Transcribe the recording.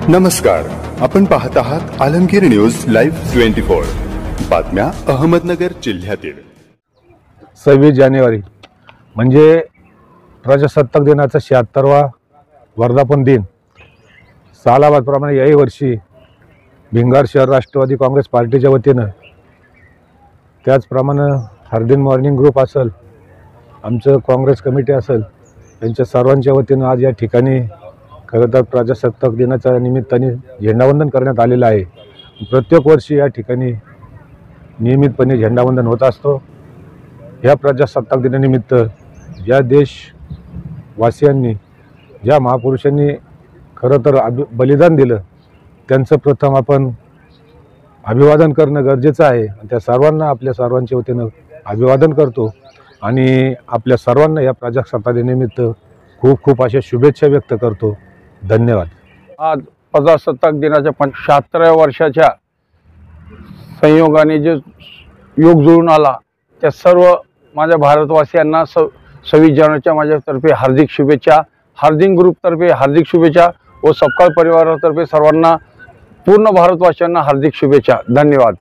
नमस्कार, आपण पाहत आहात आलमगीर न्यूज लाईव्ह 24 बातम्या अहमदनगर जिल्ह्यातील। 26 जानेवारी म्हणजे प्रजासत्ताक दिनाचा 76वा वर्धापन दिन। सालाबादप्रमाणे याही वर्षी भिंगार शहर राष्ट्रवादी काँग्रेस पार्टीच्या वतीनं, त्याचप्रमाणे हरदीन मॉर्निंग ग्रुप असेल, आमचं काँग्रेस कमिटी असेल, यांच्या सर्वांच्या वतीनं आज या ठिकाणी खरं तर प्रजासत्ताक दिनाच्या निमित्ताने झेंडावंदन करण्यात आलेलं आहे। प्रत्येक वर्षी या ठिकाणी नियमितपणे झेंडावंदन होत असतो। या प्रजासत्ताक दिनानिमित्त ज्या देशवासियांनी, ज्या महापुरुषांनी खरं तर बलिदान दिलं, त्यांचं प्रथम आपण अभिवादन करणं गरजेचं आहे। त्या सर्वांना आपल्या सर्वांच्या वतीनं अभिवादन करतो आणि आपल्या सर्वांना या प्रजासत्ताक दिनानिमित्त खूप खूप अशा शुभेच्छा व्यक्त करतो। धन्यवाद। आज प्रजासत्ताक दिनाच्या 76व्या वर्षाच्या संयोगाने जे योग जुळून आला, त्या सर्व माझ्या भारतवासियांना 26 जानेवारीच्या माझ्यातर्फे हार्दिक शुभेच्छा, हरदीन ग्रुपतर्फे हार्दिक शुभेच्छा व सपकाळ परिवारातर्फे सर्वांना, पूर्ण भारतवासियांना हार्दिक शुभेच्छा। धन्यवाद।